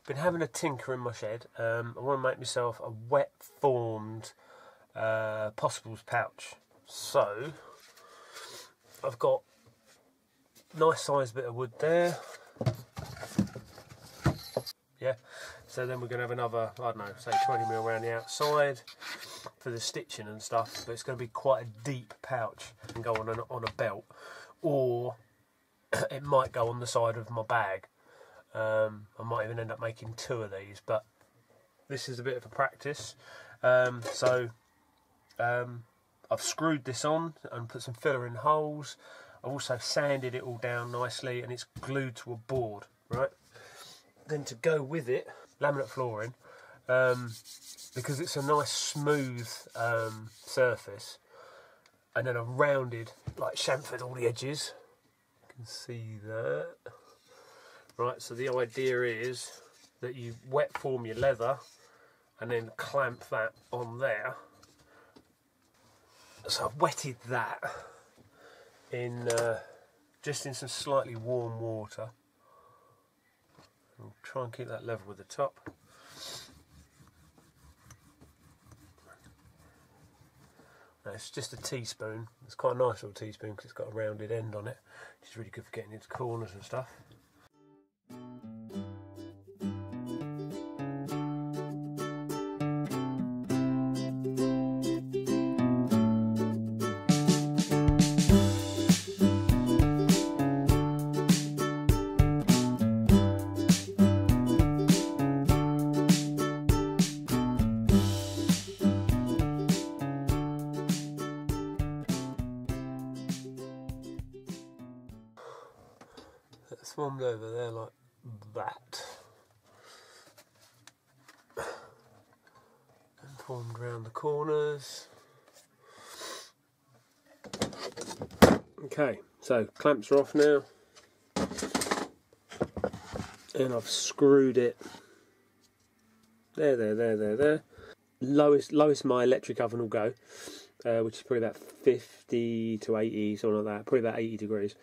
been having a tinker in my shed. I want to make myself a wet formed possibles pouch. So I've got a nice sized bit of wood there. Yeah, so then we're going to have another, I don't know, say 20mm around the outside for the stitching and stuff, but it's going to be quite a deep pouch and go on a belt, or it might go on the side of my bag. I might even end up making 2 of these, but this is a bit of a practice. I've screwed this on and put some filler in holes. I've also sanded it all down nicely, and it's glued to a board, right? Then to go with it, laminate flooring, because it's a nice smooth surface, and then I've rounded, like chamfered all the edges. You can see that. Right, so the idea is that you wet form your leather and then clamp that on there. So I've wetted that in just in some slightly warm water. I'll try and keep that level with the top. Now it's just a teaspoon. It's quite a nice little teaspoon because it's got a rounded end on it, which is really good for getting into corners and stuff. It's formed over there like that, and formed around the corners. Okay, so clamps are off now, and I've screwed it there. Lowest my electric oven will go, which is probably about 50 to 80, something like that, probably about 80 degrees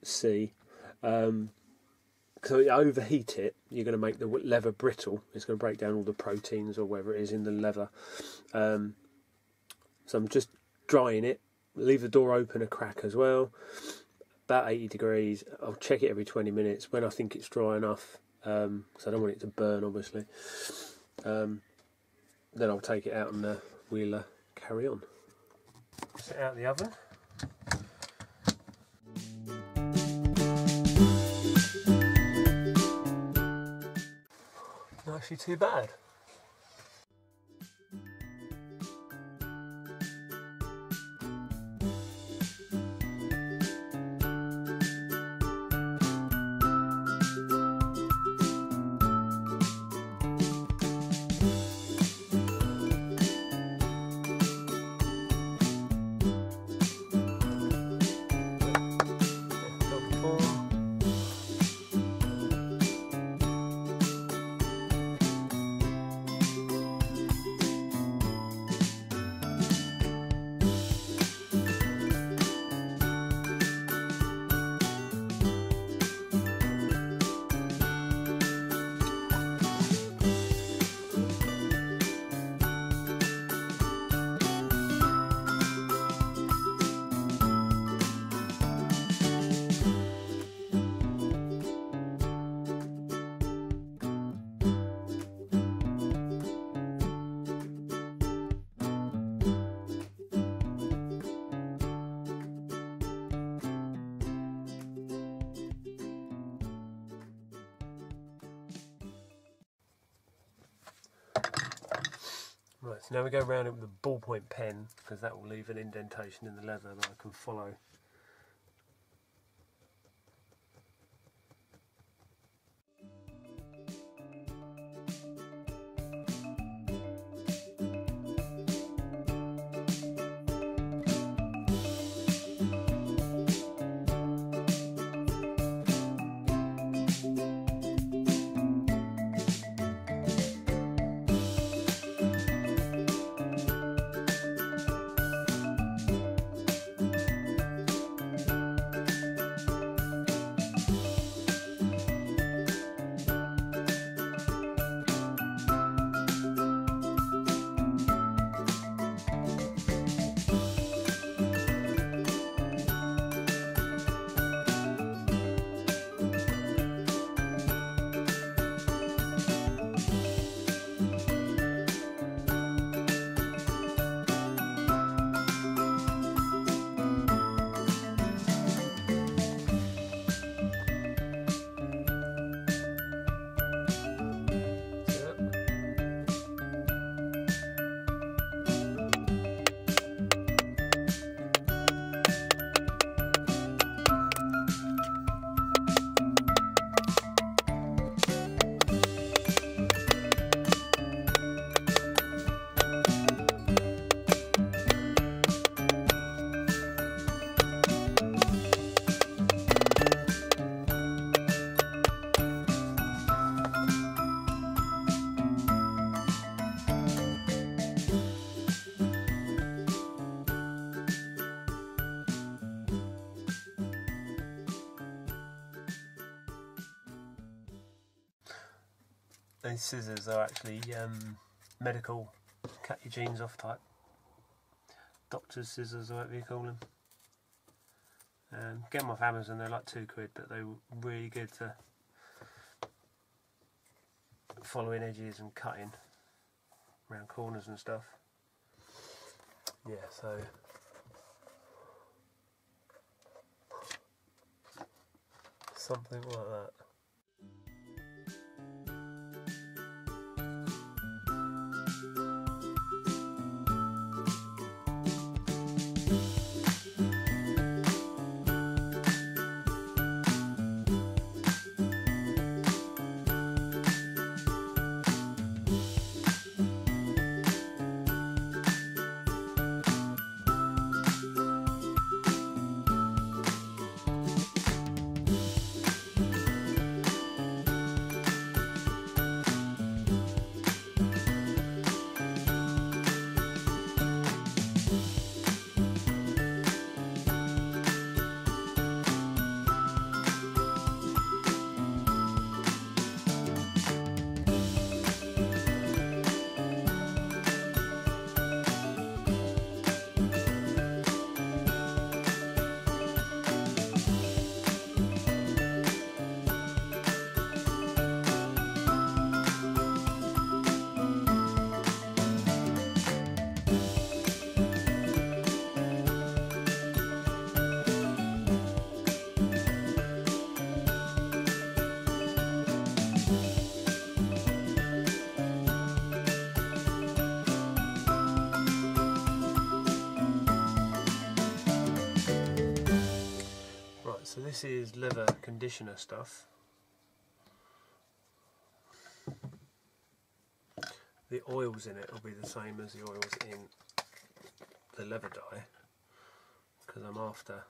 C. So you overheat it, you're going to make the leather brittle. It's going to break down all the proteins or whatever it is in the leather. So I'm just drying it. Leave the door open a crack as well. About 80 degrees. I'll check it every 20 minutes when I think it's dry enough, because I don't want it to burn, obviously. Then I'll take it out and we'll carry on. Set out the oven. Not actually too bad. Right, so now we go around it with a ballpoint pen, because that will leave an indentation in the leather that I can follow. These scissors are actually medical, cut your jeans off type. Doctor's scissors, or whatever you call them. Get them off Amazon, they're like £2, but they're really good for following edges and cutting around corners and stuff. Yeah, so something like that. So this is leather conditioner stuff. The oils in it will be the same as the oils in the leather dye, because I'm after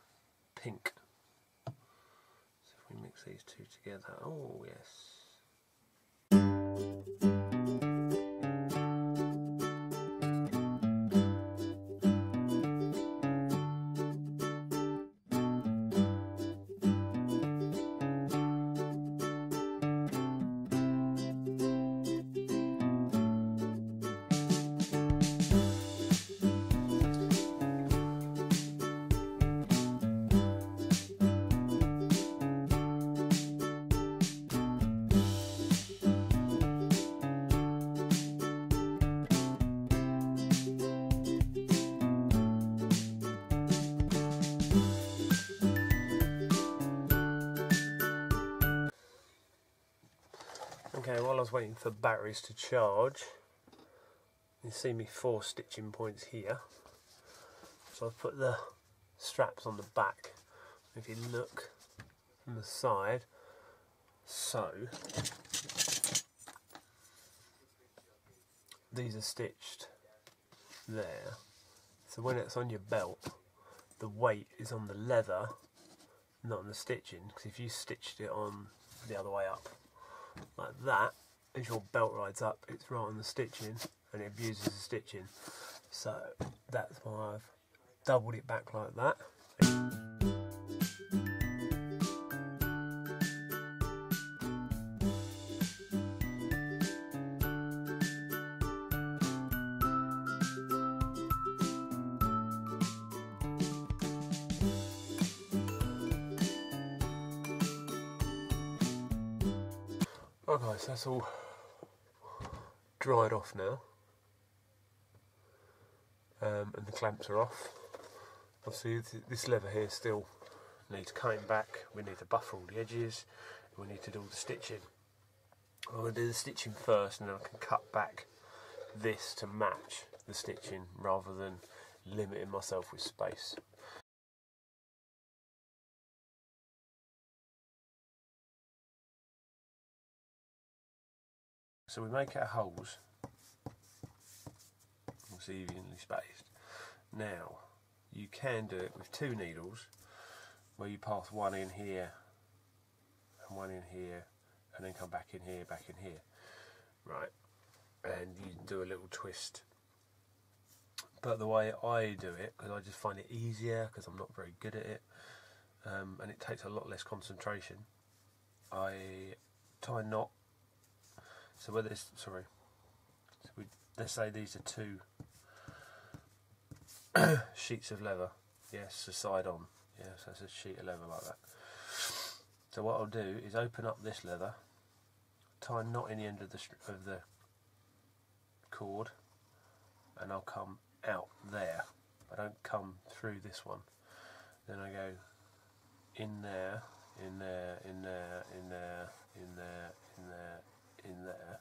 pink. So if we mix these two together, oh yes. Okay, while I was waiting for batteries to charge, you see me 4 stitching points here. So I've put the straps on the back. If you look from the side, so these are stitched there. So when it's on your belt, the weight is on the leather, not on the stitching. Because if you stitched it on the other way up, like that, as your belt rides up, it's right on the stitching and it abuses the stitching. So that's why I've doubled it back like that. Okay, so that's all dried off now, and the clamps are off. Obviously this leather here still needs cutting back, we need to buffer all the edges, we need to do all the stitching. I'm going to do the stitching first and then I can cut back this to match the stitching rather than limiting myself with space. So we make our holes, obviously evenly spaced. Now, you can do it with 2 needles, where you pass one in here, and one in here, and then come back in here, right? And you do a little twist. But the way I do it, because I just find it easier, because I'm not very good at it, and it takes a lot less concentration, I tie a knot So whether it's, sorry, so let's say these are 2 sheets of leather. Yes, a side on. Yeah, so it's a sheet of leather like that. So what I'll do is open up this leather, tie a knot in the end of the cord, and I'll come out there. I don't come through this one. Then I go in there, in there, in there, in there, in there, in there, in there.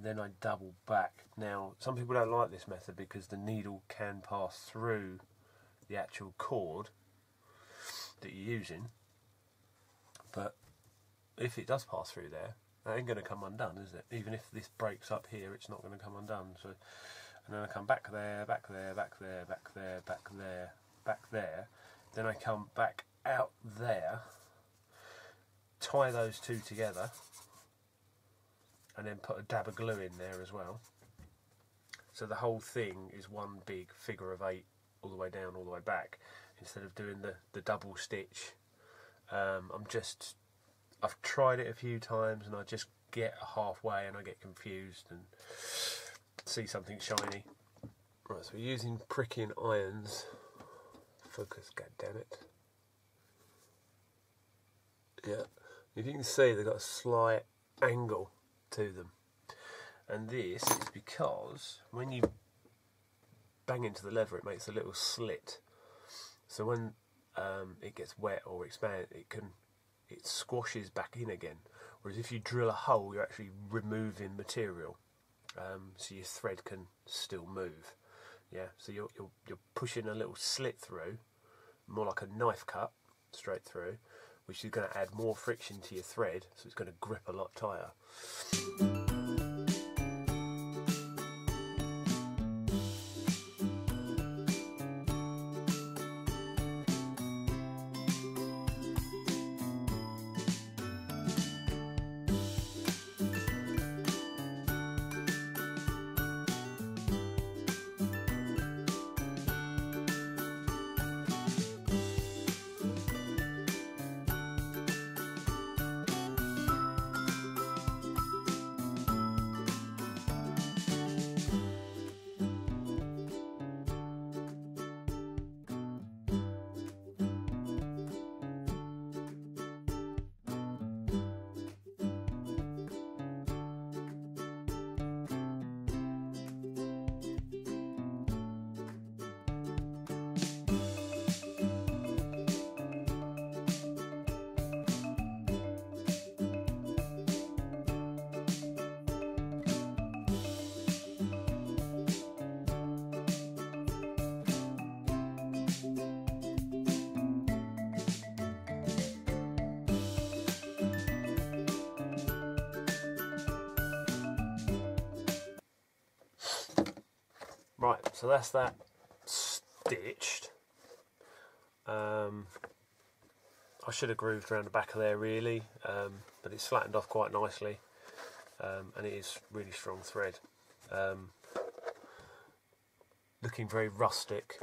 Then I double back. Now, some people don't like this method because the needle can pass through the actual cord that you're using. But if it does pass through there, that ain't going to come undone, is it? Even if this breaks up here, it's not going to come undone. So, and then I come back there, back there, back there, back there, back there, back there. Then I come back out there, tie those 2 together, and then put a dab of glue in there as well. So the whole thing is one big figure of 8 all the way down, all the way back, instead of doing the double stitch. I've tried it a few times and I just get halfway and I get confused and see something shiny. Right, so we're using pricking irons. Focus, god damn it. Yeah, if you can see, they've got a slight angle to them, and this is because when you bang into the leather, it makes a little slit. So when it gets wet or expand, it squashes back in again. Whereas if you drill a hole, you're actually removing material, so your thread can still move. Yeah, so you're pushing a little slit through, more like a knife cut straight through, which is going to add more friction to your thread, so it's going to grip a lot tighter. Right, so that's that stitched. I should have grooved around the back of there really, but it's flattened off quite nicely, and it is really strong thread. Looking very rustic.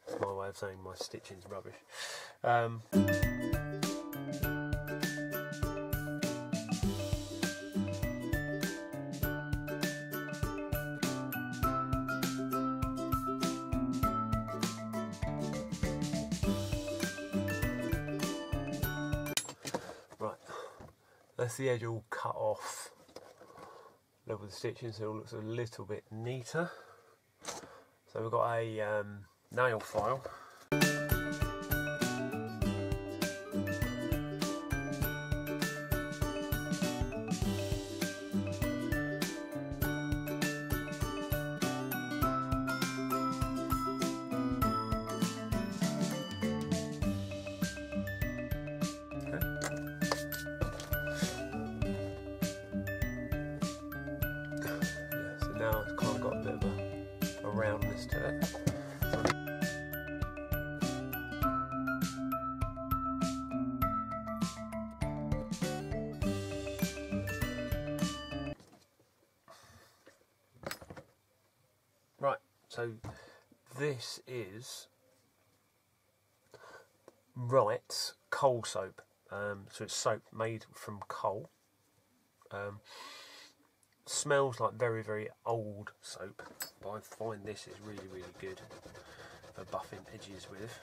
That's my way of saying my stitching's rubbish. That's the edge all cut off, level the stitching, so it all looks a little bit neater. So we've got a nail file. Now it's kind of got a bit of a roundness to it. Right, so this is Wright's coal soap. So it's soap made from coal. Smells like very, very old soap, but I find this is really, really good for buffing edges with.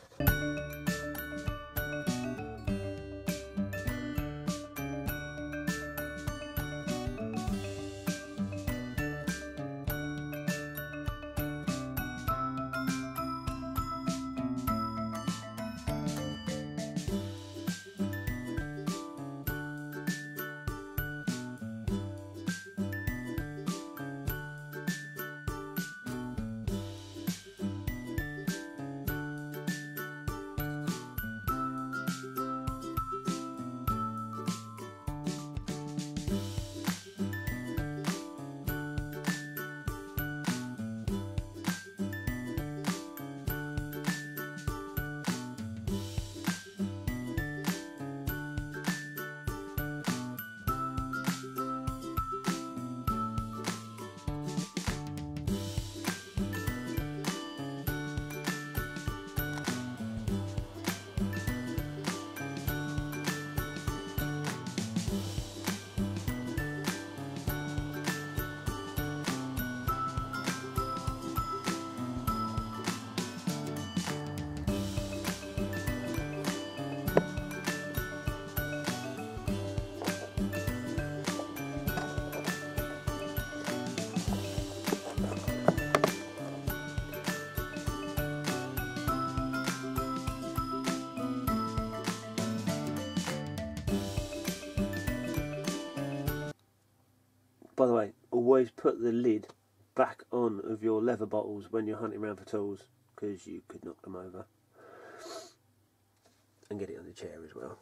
By the way, always put the lid back on of your leather bottles when you're hunting around for tools, because you could knock them over. And get it on the chair as well.